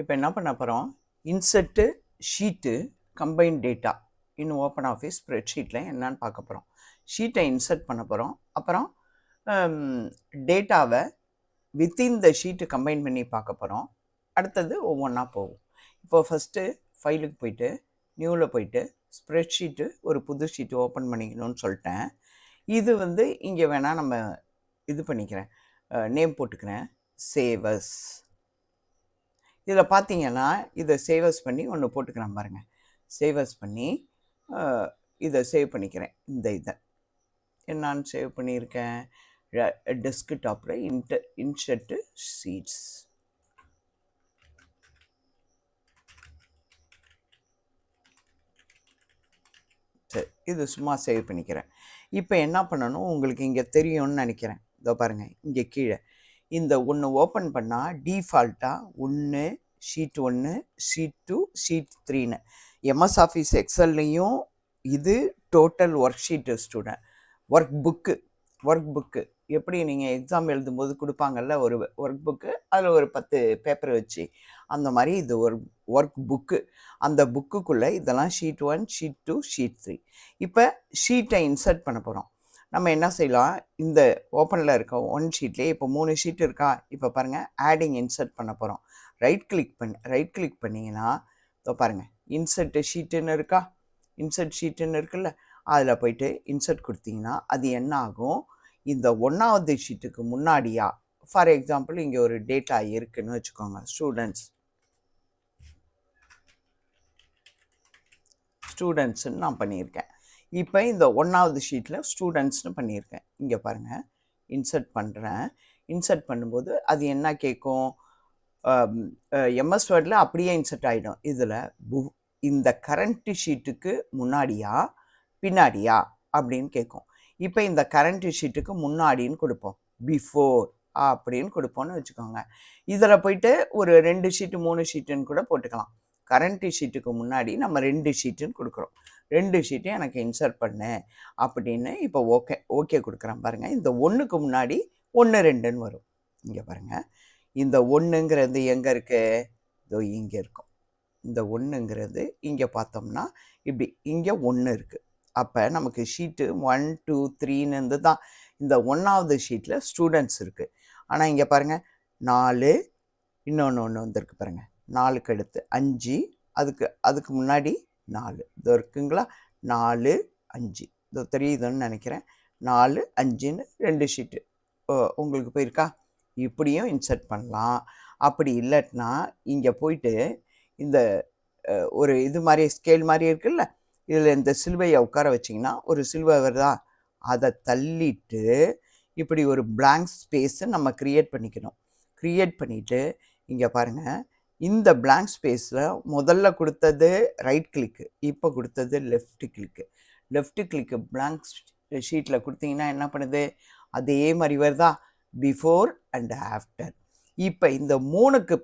இப்போ என்ன பண்ண போகிறோம், insert sheet combine data in open office ஸ்ப்ரெட்ஷீட்டில் என்னன்னு பார்க்க போகிறோம். ஷீட்டை இன்செர்ட் பண்ண போகிறோம். அப்புறம் டேட்டாவை வித்தின் த ஷீட்டு கம்பைன் பண்ணி பார்க்க போகிறோம். அடுத்தது ஒவ்வொன்றா போகும். இப்போது ஃபஸ்ட்டு ஃபைலுக்கு போயிட்டு நியூவில் போயிட்டு ஸ்ப்ரெட்ஷீட்டு ஒரு புது ஷீட்டு ஓப்பன் பண்ணிக்கணும்னு சொல்லிட்டேன். இது இங்கே வேணால் நம்ம இது பண்ணிக்கிறேன், நேம் போட்டுக்கிறேன், சேவஸ். இதில் பார்த்தீங்கன்னா இதை சேவஸ் பண்ணி ஒன்று போட்டுக்கிறேன் பாருங்கள். சேவஸ் பண்ணி இதை சேவ் பண்ணிக்கிறேன். இதை என்னான்னு சேவ் பண்ணியிருக்கேன், டெஸ்க்டாப்பில் இன்செர்ட்டு ஷீட்ஸ். சரி, இது சும்மா சேவ் பண்ணிக்கிறேன். இப்போ என்ன பண்ணணும் உங்களுக்கு இங்கே தெரியும்னு நினைக்கிறேன். இதோ பாருங்கள், இங்கே கீழே இந்த ஒன்று ஓப்பன் பண்ணால் டீஃபால்ட்டாக 1 ஷீட் 1 ஷீட் 2 ஷீட் 3ன்னு எம்எஸ் ஆஃபீஸ் எக்ஸல்லையும் இது total worksheet student workbook எப்படி நீங்கள் எக்ஸாம் எழுதும்போது கொடுப்பாங்கல்ல ஒரு ஒர்க் புக்கு, அதில் ஒரு 10 பேப்பர் வச்சு அந்த மாதிரி இது ஒரு ஒர்க் புக்கு. அந்த புக்குக்குள்ளே இதெல்லாம் ஷீட் 1 ஷீட் 2 ஷீட் 3. இப்போ ஷீட்டை இன்சர்ட் பண்ண போகிறோம். நம்ம என்ன செய்யலாம், இந்த ஓப்பனில் இருக்க 1 ஷீட்லேயே இப்போ 3 ஷீட் இருக்கா. இப்போ பாருங்கள், ஆடிங் இன்சர்ட் பண்ண போகிறோம். ரைட் கிளிக் பண்ணிங்கன்னா இப்போ பாருங்கள், இன்சர்ட் ஷீட்டுன்னு இருக்கா, இன்சர்ட் ஷீட்டுன்னு இருக்குல்ல, அதில் போயிட்டு இன்சர்ட் கொடுத்தீங்கன்னா அது என்ன ஆகும், இந்த 1வது ஷீட்டுக்கு முன்னாடியா, ஃபார் எக்ஸாம்பிள் இங்கே ஒரு டேட்டா இருக்குன்னு வச்சுக்கோங்க, ஸ்டூடெண்ட்ஸ்ன்னு நான் பண்ணியிருக்கேன். இப்போ இந்த 1வது ஷீட்டில் ஸ்டூடெண்ட்ஸ்னு பண்ணியிருக்கேன். இங்கே பாருங்கள், இன்சர்ட் பண்ணுறேன். இன்சர்ட் பண்ணும்போது அது என்ன கேட்கும், எம்எஸ் வேர்டில் அப்படியே இன்சர்ட் ஆகிடும். இதில் இந்த கரண்ட் ஷீட்டுக்கு முன்னாடியா பின்னாடியா அப்படின்னு கேட்கும். இப்போ இந்த கரண்ட் ஷீட்டுக்கு முன்னாடின்னு கொடுப்போம், பிஃபோர் அப்படின்னு கொடுப்போம்னு வச்சுக்கோங்க. இதில் போயிட்டு ஒரு 2 ஷீட்டு 3 ஷீட்டுன்னு கூட போட்டுக்கலாம். கரண்ட் ஷீட்டுக்கு முன்னாடி நம்ம 2 ஷீட்டுன்னு கொடுக்குறோம். 2 ஷீட்டையும் எனக்கு இன்சர்ட் பண்ணு அப்படின்னு இப்போ ஓகே கொடுக்குறேன் பாருங்கள். இந்த 1க்கு முன்னாடி 1 2ன்னு வரும். இங்கே பாருங்கள், இந்த 1ங்கிறது எங்கே இருக்குது, இதோ இங்கே இருக்கும். இந்த 1ங்கிறது இங்கே பார்த்தோம்னா இப்படி இங்கே 1 இருக்குது. அப்போ நமக்கு ஷீட்டு 1 2 3ன்னு தான் இந்த 1வது ஷீட்டில் ஸ்டூடெண்ட்ஸ் இருக்குது. ஆனால் இங்கே பாருங்கள், 4 இன்னொன்று வந்திருக்கு பாருங்கள், 4க்கு அடுத்து 5, அதுக்கு முன்னாடி 4 இதோ இருக்குங்களா, 4 5 இதோ தெரியுதுன்னு நினைக்கிறேன். 4 5ன்னு 2 ஷீட்டு உங்களுக்கு போயிருக்கா. இப்படியும் இன்சர்ட் பண்ணலாம். அப்படி இல்லைன்னா இங்கே போயிட்டு இந்த ஒரு இது மாதிரி ஸ்கேல் மாதிரி இருக்குல்ல, இதில் இந்த சிலுவையை உட்கார வச்சிங்கன்னா ஒரு சிலுவை வருதா, அதை தள்ளிட்டு இப்படி ஒரு பிளாங்க் ஸ்பேஸை நம்ம க்ரியேட் பண்ணிக்கணும். க்ரியேட் பண்ணிவிட்டு இங்கே பாருங்கள், இந்த பிளாங்க் ஸ்பேஸில் முதல்ல கொடுத்தது ரைட் கிளிக்கு, இப்போ கொடுத்தது லெஃப்ட் கிளிக்கு. பிளாங்க் ஷீட்டில் கொடுத்தீங்கன்னா என்ன பண்ணுது, அதே மாதிரி வருதா, பிஃபோர் அண்ட் ஆஃப்டர். இப்போ இந்த 3க்கு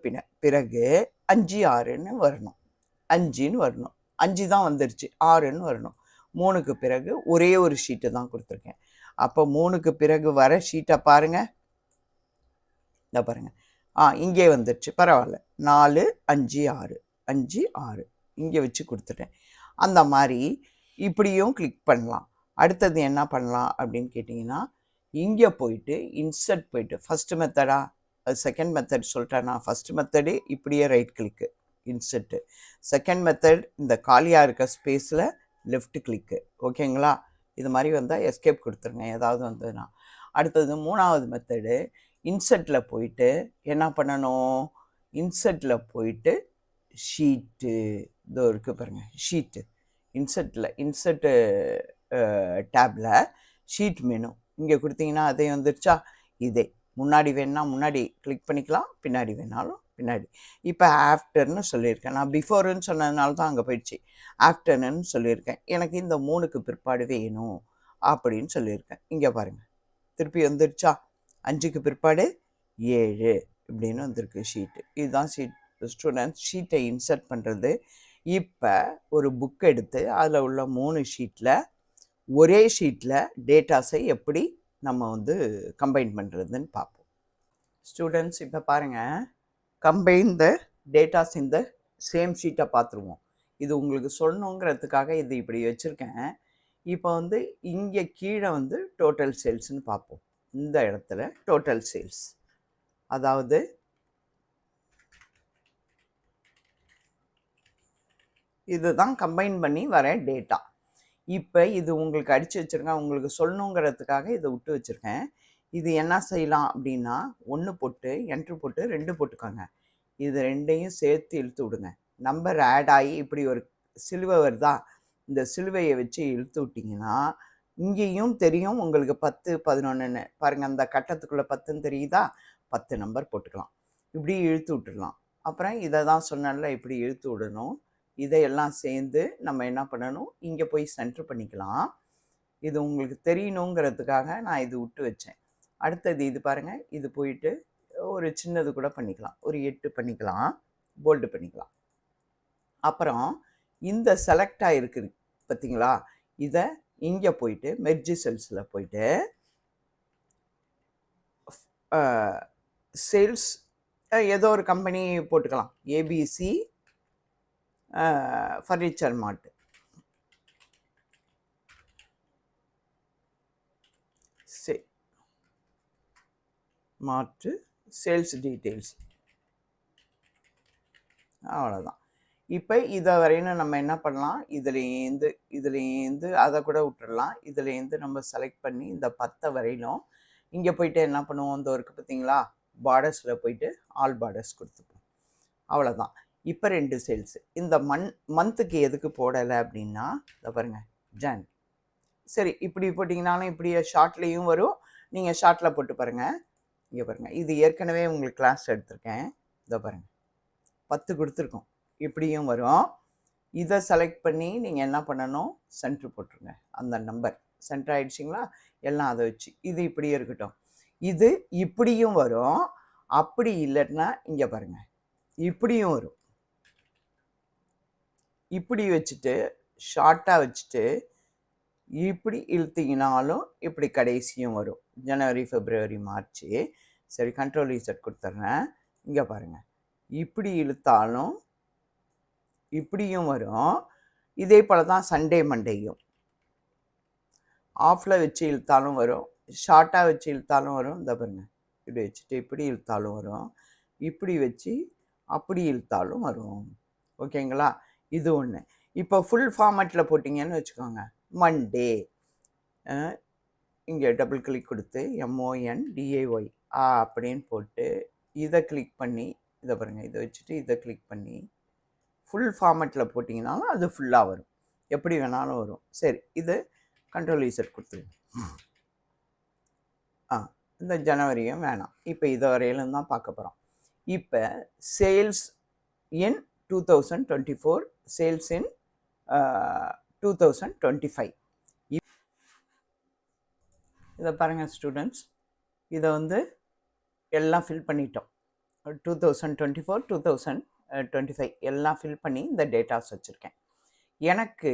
பிறகு 5 6ன்னு வரணும், 5 தான் வந்துருச்சு, 6ன்னு வரணும். 3க்கு பிறகு ஒரே ஒரு ஷீட்டு தான் கொடுத்துருக்கேன். அப்போ 3க்கு பிறகு வர ஷீட்டை பாருங்கள், இந்த பாருங்கள், இங்கே வந்துருச்சு, பரவாயில்ல. 4 5 6 5 6 இங்கே வச்சு கொடுத்துட்டேன். அந்த மாதிரி இப்படியும் கிளிக் பண்ணலாம். அடுத்தது என்ன பண்ணலாம் அப்படின்னு கேட்டிங்கன்னா, இங்கே போயிட்டு இன்சர்ட் போயிட்டு ஃபஸ்ட்டு மெத்தடா செகண்ட் மெத்தட் சொல்லிட்டேன்னா, ஃபஸ்ட்டு மெத்தடு இப்படியே right click insert, second method இந்த காலியாக இருக்க ஸ்பேஸில் லெஃப்ட் கிளிக்கு. ஓகேங்களா, இது மாதிரி வந்தால் எஸ்கேப் கொடுத்துருங்க ஏதாவது வந்ததுன்னா. அடுத்தது 3வது மெத்தடு, இன்சர்ட்டில் போயிட்டு என்ன பண்ணணும், இன்சர்ட்டில் போயிட்டு ஷீட்டு இதோ இருக்குது பாருங்கள், ஷீட்டு இன்சர்ட்டு டேப்பில் ஷீட் மெனு இங்கே கொடுத்தீங்கன்னா அதே வந்துருச்சா. இதே முன்னாடி வேணுன்னா முன்னாடி கிளிக் பண்ணிக்கலாம், பின்னாடி வேணாலும் பின்னாடி. இப்போ ஆஃப்டர்னு சொல்லியிருக்கேன், நான் பிஃபோர்னு சொன்னதுனால தான் அங்கே போயிடுச்சு. ஆஃப்டர்னு சொல்லியிருக்கேன், எனக்கு இந்த 3க்கு பிற்பாடு வேணும் அப்படின்னு சொல்லியிருக்கேன். இங்கே பாருங்கள், திருப்பி வந்துருச்சா, 5க்கு பிற்பாடு 7 இப்படின்னு வந்திருக்கு ஷீட்டு. இதுதான் ஸ்டூடெண்ட்ஸ் ஷீட்டை இன்சர்ட் பண்ணுறது. இப்போ ஒரு புக் எடுத்து அதில் உள்ள 3 ஷீட்டில் ஒரே ஷீட்டில் டேட்டாஸை எப்படி நம்ம கம்பைன் பண்ணுறதுன்னு பார்ப்போம். ஸ்டூடெண்ட்ஸ் இப்போ பாருங்கள், கம்பைன் த டேட்டாஸ் இந்த சேம் ஷீட்டை பார்த்துருவோம். இது உங்களுக்கு சொல்லணுங்கிறதுக்காக இது இப்படி வச்சுருக்கேன். இப்போ வந்து இங்கே கீழே வந்து டோட்டல் சேல்ஸ்ன்னு பார்ப்போம். இந்த இடத்துல டோட்டல் சேல்ஸ், அதாவது இதுதான் கம்பைன் பண்ணி வர டேட்டா. இப்போ இது உங்களுக்கு அடித்து வச்சுருக்கேன், உங்களுக்கு சொல்லணுங்கிறதுக்காக இதை விட்டு வச்சுருக்கேன். இது என்ன செய்யலாம் அப்படின்னா, 1 போட்டு என்ட்ரு போட்டு 2 போட்டுக்கோங்க. இது 2ஐயும் சேர்த்து இழுத்து விடுங்க. நம்பர் ஆட் ஆகி இப்படி ஒரு சிலுவை வருதா, இந்த சிலுவையை வச்சு இழுத்து விட்டிங்கன்னா இங்கேயும் தெரியும் உங்களுக்கு 10, 11ன்னு பாருங்கள். அந்த கட்டத்துக்குள்ளே 10ன்னு தெரியுதா, 10 நம்பர் போட்டுக்கலாம். இப்படி இழுத்து விட்டுடலாம். அப்புறம் இதை தான் சொன்னால இப்படி இழுத்து விடணும். இதையெல்லாம் சேர்ந்து நம்ம என்ன பண்ணணும், இங்கே போய் சென்டர் பண்ணிக்கலாம். இது உங்களுக்கு தெரியணுங்கிறதுக்காக நான் இது விட்டு வச்சேன். அடுத்தது இது பாருங்கள், இது போயிட்டு ஒரு சின்னது கூட பண்ணிக்கலாம், ஒரு 8 பண்ணிக்கலாம், போல்டு பண்ணிக்கலாம். அப்புறம் இந்த செலக்ட் ஆகிருக்கு பார்த்தீங்களா, இதை இங்கே போயிட்டு மெர்ஜ் செல்ஸில் போயிட்டு சேல்ஸ் ஏதோ ஒரு கம்பெனி போட்டுக்கலாம், ஏபிசி ஃபர்னிச்சர் மார்ட். மார்ட்டு சேல்ஸ் டீட்டெயில்ஸ், அவ்வளோதான். இப்போ இதை வரையும் நம்ம என்ன பண்ணலாம், இதுலேருந்து அதை கூட விட்டுடலாம். இதுலேருந்து நம்ம செலக்ட் பண்ணி இந்த 10 வரையிலும் இங்கே போயிட்டு என்ன பண்ணுவோம், இந்த இருக்குது பார்த்தீங்களா, பார்டர்ஸில் போயிட்டு ஆல் பார்டர்ஸ் கொடுத்துப்போம். அவ்வளோதான். இப்போ 2 சேல்ஸு. இந்த மந்த்துக்கு எதுக்கு போடலை அப்படின்னா, இதை பாருங்கள், ஜான். சரி, இப்படி போட்டிங்கனாலும் இப்படி ஷார்ட்லேயும் வரும், நீங்கள் ஷார்ட்டில் போட்டு பாருங்கள். இங்கே பாருங்கள், இது ஏற்கனவே உங்களுக்கு கிளாஸ் எடுத்திருக்கேன். இதை பாருங்கள், 10 கொடுத்துருக்கோம், இப்படியும் வரும். இதை செலக்ட் பண்ணி நீங்கள் என்ன பண்ணணும், சென்ட்ரு போட்டுருங்க. அந்த நம்பர் சென்டர் ஆகிடுச்சிங்களா, எல்லாம் அதை வச்சு இது இப்படியே இருக்கட்டும். இது இப்படியும் வரும். அப்படி இல்லைன்னா இங்கே பாருங்கள், இப்படியும் வரும். இப்படி வச்சுட்டு ஷார்ட்டாக வச்சுட்டு இப்படி இழுத்திங்கனாலும் இப்படி கடைசியும் வரும். ஜனவரி, பிப்ரவரி, மார்ச். சரி, கண்ட்ரோல் இசட் கொடுத்துட்றேன். இங்கே பாருங்கள், இப்படி இழுத்தாலும் இப்படியும் வரும். இதே போல் தான் சண்டே மண்டேயும் ஆஃபில் வச்சு இழுத்தாலும் வரும், ஷார்ட்டாக வச்சு இழுத்தாலும் வரும். இந்த பாருங்கள், இப்படி வச்சுட்டு இப்படி இழுத்தாலும் வரும், இப்படி வச்சு அப்படி இழுத்தாலும் வரும். ஓகேங்களா, இது ஒன்று. இப்போ ஃபுல் ஃபார்மேட்டில் போட்டிங்கன்னு வச்சுக்கோங்க, மண்டே இங்கே டபுள் கிளிக் கொடுத்து MONDAY அப்படின்னு போட்டு இதை கிளிக் பண்ணி, இதை பாருங்கள், இதை வச்சுட்டு இதை கிளிக் பண்ணி ஃபுல் ஃபார்மேட்டில் போட்டிங்கனாலும் அது ஃபுல்லாக வரும், எப்படி வேணாலும் வரும். சரி, இது கண்ட்ரோல் இசட் கொடுத்துருங்க. இந்த ஜனவரியும் வேணாம். இப்போ இதை வரையிலும் தான் பார்க்க போகிறோம். இப்போ சேல்ஸ் இன் 2024, சேல்ஸ் இன் 2025. இதை பாருங்கள் ஸ்டூடெண்ட்ஸ், இதை வந்து எல்லாம் ஃபில் பண்ணிட்டோம். 2024, 2025 எல்லாம் ஃபில் பண்ணி இந்த டேட்டாஸ் வச்சுருக்கேன். எனக்கு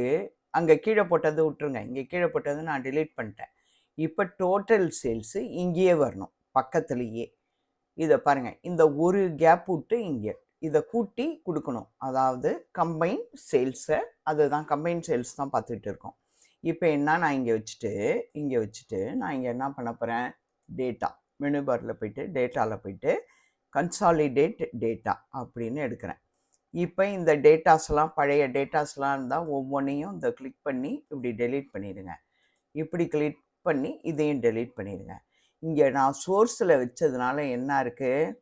அங்கே கீழே போட்டது விட்டுருங்க, இங்கே கீழே போட்டது நான் டிலீட் பண்ணிட்டேன். இப்போ டோட்டல் சேல்ஸு இங்கேயே வரணும், பக்கத்துலேயே. இதை பாருங்கள், இந்த ஒரு கேப் விட்டு இங்கே இதை கூட்டி கொடுக்கணும். அதாவது கம்பைன் சேல்ஸை, அதுதான் கம்பைன் சேல்ஸ் தான் பார்த்துட்டு இருக்கோம். இப்போ என்ன, நான் இங்கே வச்சுட்டு நான் இங்கே என்ன பண்ண போகிறேன், டேட்டா மெனு பாரில் போயிட்டு டேட்டாவில் போயிட்டு கன்சாலிடேட் டேட்டா அப்படின்னு எடுக்கிறேன். இப்போ இந்த டேட்டாஸ்லாம் பழைய டேட்டாஸ்லாம் இருந்தால் ஒவ்வொன்றையும் இந்த கிளிக் பண்ணி இப்படி டெலீட் பண்ணிடுங்க. இப்படி கிளிக் பண்ணி இதையும் டெலீட் பண்ணிடுங்க. இங்கே நான் சோர்ஸில் வச்சதுனால என்ன இருக்குது,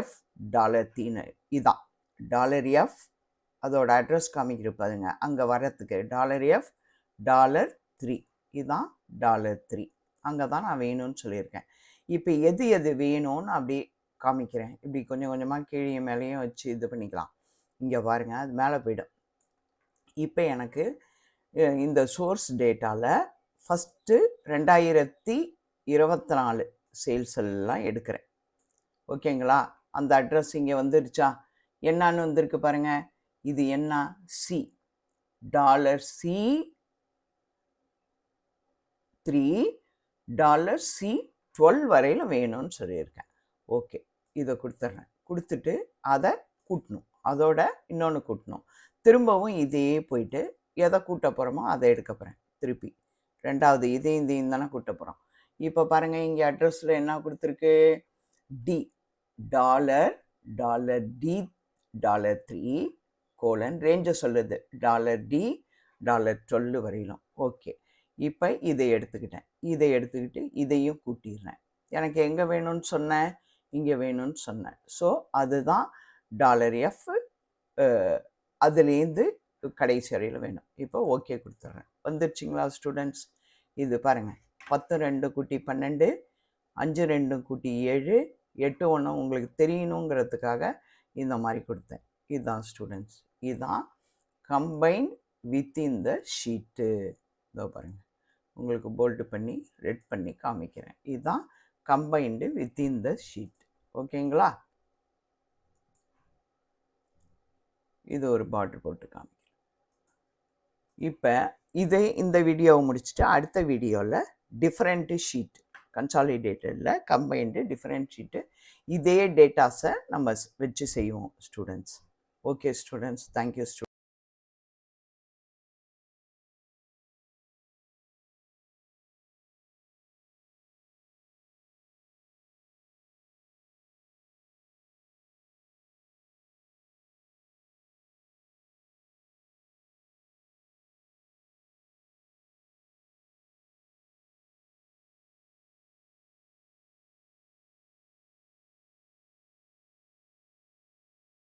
$F $3 இதான் $F, அதோட அட்ரஸ் காமிக்கிறப்பாதுங்க, அங்கே வரத்துக்கு $F $3 இதுதான் $3. அங்கே தான் நான் வேணும்னு சொல்லியிருக்கேன். இப்போ எது எது வேணும்னு அப்படி காமிக்கிறேன். இப்படி கொஞ்சம் கொஞ்சமாக கீழே மேலேயும் வச்சு இது பண்ணிக்கலாம். இங்கே பாருங்கள், அது மேலே போய்டும். இப்போ எனக்கு இந்த சோர்ஸ் டேட்டாவில் ஃபஸ்ட்டு 2024 சேல்ஸ் எல்லாம் எடுக்கிறேன். ஓகேங்களா, அந்த அட்ரஸ் இங்கே வந்துருச்சா, என்னான்னு வந்திருக்கு பாருங்கள். இது என்ன, C $3 $C12 வரையில் வேணும்னு சொல்லியிருக்கேன். ஓகே, இதை கொடுத்துட்றேன். கொடுத்துட்டு அதை கூட்டணும், அதோட இன்னொன்று கூட்டணும், திரும்பவும் இதே போயிட்டு எதை கூட்ட போகிறோமோ அதை எடுக்க போகிறேன் திருப்பி. ரெண்டாவது இதையும் தானே கூட்ட போகிறோம். இப்போ பாருங்கள், இங்கே அட்ரஸில் என்ன கொடுத்துருக்கு? டி $D $3 ரேஞ்சை சொல்லுது, $D $12 வரையிலும். ஓகே, இப்போ இதை எடுத்துக்கிட்டேன், இதை எடுத்துக்கிட்டு இதையும் கூட்டிடுறேன். எனக்கு எங்கே வேணும்னு சொன்னேன்? இங்கே வேணும்னு சொன்னேன். ஸோ அதுதான் $F, அதுலேருந்து கடைசி வரையில் வேணும். இப்போ ஓகே கொடுத்துட்றேன். வந்துடுச்சிங்களா ஸ்டூடெண்ட்ஸ்? இது பாருங்கள், 10 2 கூட்டி 12, 5 2 கூட்டி 7, 8 1 உங்களுக்கு தெரியணுங்கிறதுக்காக இந்த மாதிரி கொடுத்தேன். இதுதான் ஸ்டூடெண்ட்ஸ், இதுதான் கம்பைன் வித்தின் த ஷீட்டு. இதோ பாருங்கள், உங்களுக்கு போல்டு பண்ணி ரெட் பண்ணி காமிக்கிறேன். இதுதான் கம்பைன்டு வித்தின் த ஷீட். ஓகேங்களா? இது ஒரு பார்டர் போட்டு காமிக்கிறேன். இப்போ இந்த வீடியோவை முடிச்சுட்டு அடுத்த வீடியோவில் டிஃப்ரெண்ட்டு ஷீட், கன்சாலிடேட்டடில் கம்பைன்டு டிஃப்ரெண்ட் ஷீட்டு, இதே டேட்டாஸை நம்ம வச்சு செய்வோம் students. Okay students, thank you students.